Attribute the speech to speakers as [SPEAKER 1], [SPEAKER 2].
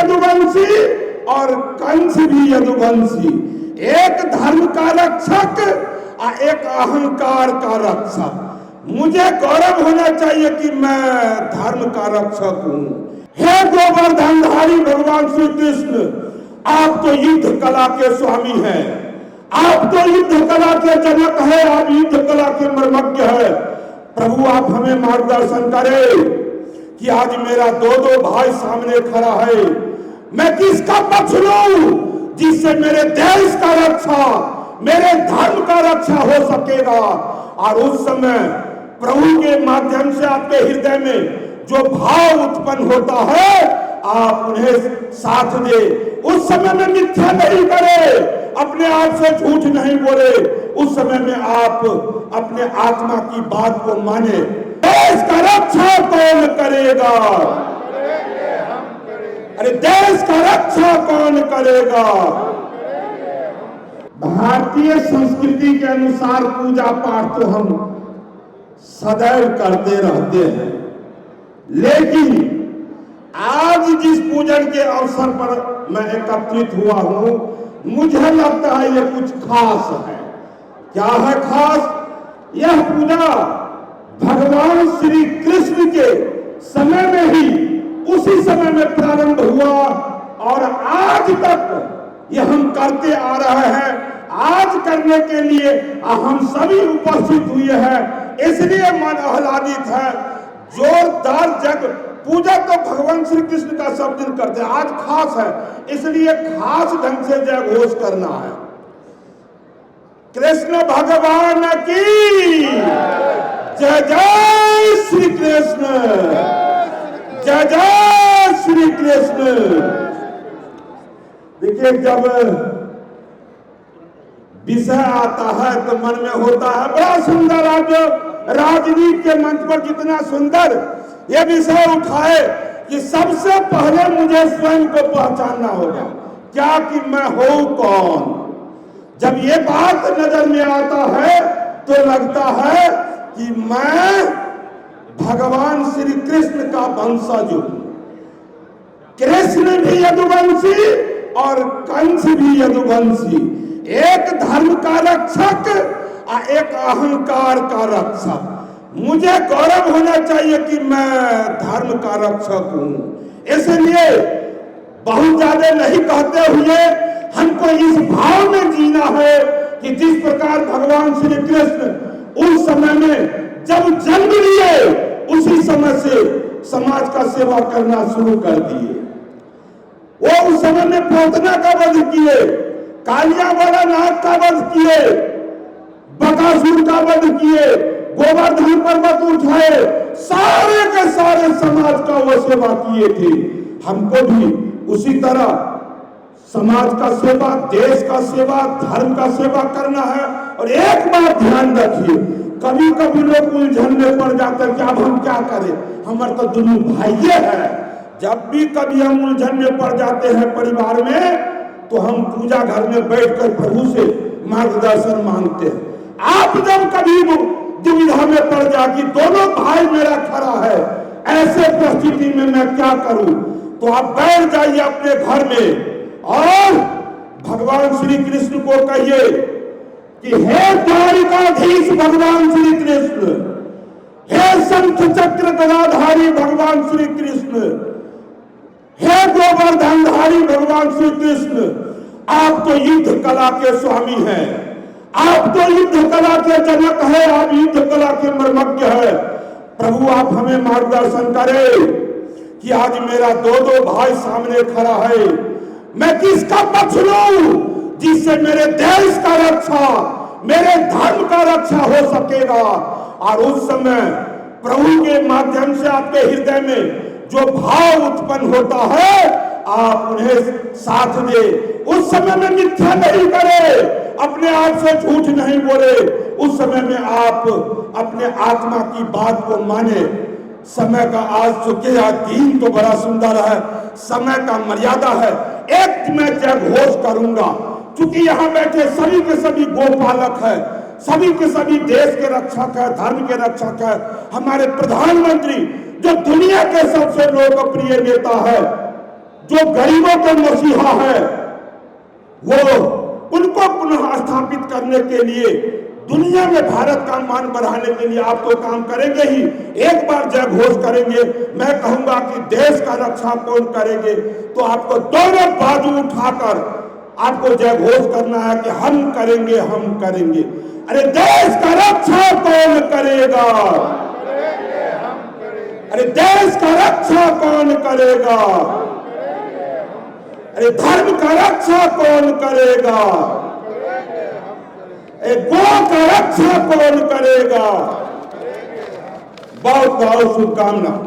[SPEAKER 1] यदुवंशी और कंस भी यदुवंशी। एक धर्म का रक्षक और एक अहंकार का रक्षक। मुझे गौरव होना चाहिए कि मैं धर्म का रक्षक हूं। हे गोवर्धनधारी भगवान श्री कृष्ण, आप तो युद्ध कला के स्वामी हैं, आप तो युद्ध कला के जनक है, आप युद्ध कला के मर्मज्ञ है। प्रभु आप हमें मार्गदर्शन करें कि आज मेरा दो भाई सामने खड़ा है, मैं किसका पक्ष लूं जिससे मेरे देश का रक्षा, मेरे धर्म का रक्षा हो सकेगा। और उस समय प्रभु के माध्यम से आपके हृदय में जो भाव उत्पन्न होता है, आप उन्हें साथ दे। उस समय में मिथ्या नहीं करे, अपने आप से झूठ नहीं बोले, उस समय में आप अपने आत्मा की बात को माने। देश का रक्षा कौन करेगा? अरे देश का रक्षा कौन करेगा? भारतीय संस्कृति के अनुसार पूजा पाठ तो हम सदैव करते रहते हैं, लेकिन आज जिस पूजन के अवसर पर मैं एकत्रित हुआ हूं, मुझे लगता है ये कुछ खास है। क्या है खास? यह पूजा भगवान श्री कृष्ण के समय में ही, उसी समय में प्रारंभ हुआ और आज तक ये हम करते आ रहे हैं। आज करने के लिए हम सभी उपस्थित हुए हैं, इसलिए मन आह्लादित है। जोरदार जग पूजा तो भगवान श्री कृष्ण का सब दिन करते हैं, आज खास है, इसलिए खास ढंग से जय घोष करना है। कृष्ण भगवान की जय, जय श्री कृष्ण, जय जय श्री कृष्ण। देखिए, जब विषय आता है तो मन में होता है बड़ा सुंदर। आज राजनीति के मंच पर कितना सुंदर यह विषय उठाए कि सबसे पहले मुझे स्वयं को पहचानना होगा, क्या कि मैं हूं कौन। जब ये बात नजर में आता है तो लगता है कि मैं भगवान श्री कृष्ण का वंशज हूं। कृष्ण भी यदुवंशी और कंस भी यदुवंशी। एक धर्म का रक्षक और एक अहंकार का रक्षक। मुझे गौरव होना चाहिए कि मैं धर्म का रक्षक हूं। इसलिए बहुत ज्यादा नहीं कहते हुए हमको इस भाव में जीना है कि जिस प्रकार भगवान श्री कृष्ण उस समय में जब जन्म लिए, उसी समय से समाज का सेवा करना शुरू कर दिए। वो उस समय में पोतना का वध किए, कालिया वाला नाग का वध किए, बकासुर का वध किए, गोवर्धन पर्वत उठाए, सारे के सारे समाज का वो सेवा किए थे। हमको भी उसी तरह समाज का सेवा, देश का सेवा, धर्म का सेवा करना है। और एक बात ध्यान रखिए, कभी कभी लोग उलझन में पड़ जाते हैं कि अब हम क्या करें, हमारे तो दोनों भाइये हैं। जब भी कभी हम उलझन में पड़ जाते हैं परिवार में, तो हम पूजा घर में बैठकर प्रभु से मार्गदर्शन मांगते हैं। आप जब कभी दुविधा में पड़ जाए कि दोनों भाई मेरा खड़ा है, ऐसे परिस्थिति में मैं क्या करूं, तो आप बैठ जाइए अपने घर में और भगवान श्री कृष्ण को कहिए कि हे द्वारिकाधीश भगवान श्री कृष्ण, हे शंख चक्र गदाधारी भगवान श्री कृष्ण, हे गोवर्धनधारी भगवान श्री कृष्ण, आप तो युद्ध कला के स्वामी हैं, आप तो युद्ध कला के जनक है, आप युद्ध कला के मर्मज्ञ है। प्रभु आप हमें मार्गदर्शन करें कि आज मेरा दो भाई सामने खड़ा है, मैं किसका पक्ष लूं जिससे मेरे देश का रक्षा, मेरे धर्म का रक्षा हो सकेगा। और उस समय प्रभु के माध्यम से आपके हृदय में जो भाव उत्पन्न होता है, आप उन्हें साथ दे। उस समय में मिथ्या नहीं करे, अपने आप से झूठ नहीं बोले, उस समय में आप अपने आत्मा की बात को माने। समय का आज चुके दिन तो बड़ा सुंदर है, समय का मर्यादा है। एक मैं जय घोष करूंगा, क्योंकि यहाँ बैठे सभी के सभी गोपालक है, सभी के सभी देश के रक्षक है, धर्म के रक्षक है। हमारे प्रधानमंत्री जो दुनिया के सबसे लोकप्रिय नेता है, जो गरीबों के मसीहा है, वो उनको पुनः स्थापित करने के लिए, दुनिया में भारत का मान बढ़ाने के लिए आप तो काम करेंगे ही, एक बार जय घोष करेंगे। मैं कहूंगा कि देश का रक्षा कौन करेंगे, तो आपको दोनों बाजू उठाकर आपको जय घोष करना है कि हम करेंगे, हम करेंगे। अरे देश का रक्षा कौन करेगा? अरे देश का रक्षा कौन करेगा? अरे धर्म का रक्षा कौन करेगा? गो का रक्षा कौन करेगा? बहुत बहुत शुभकामना।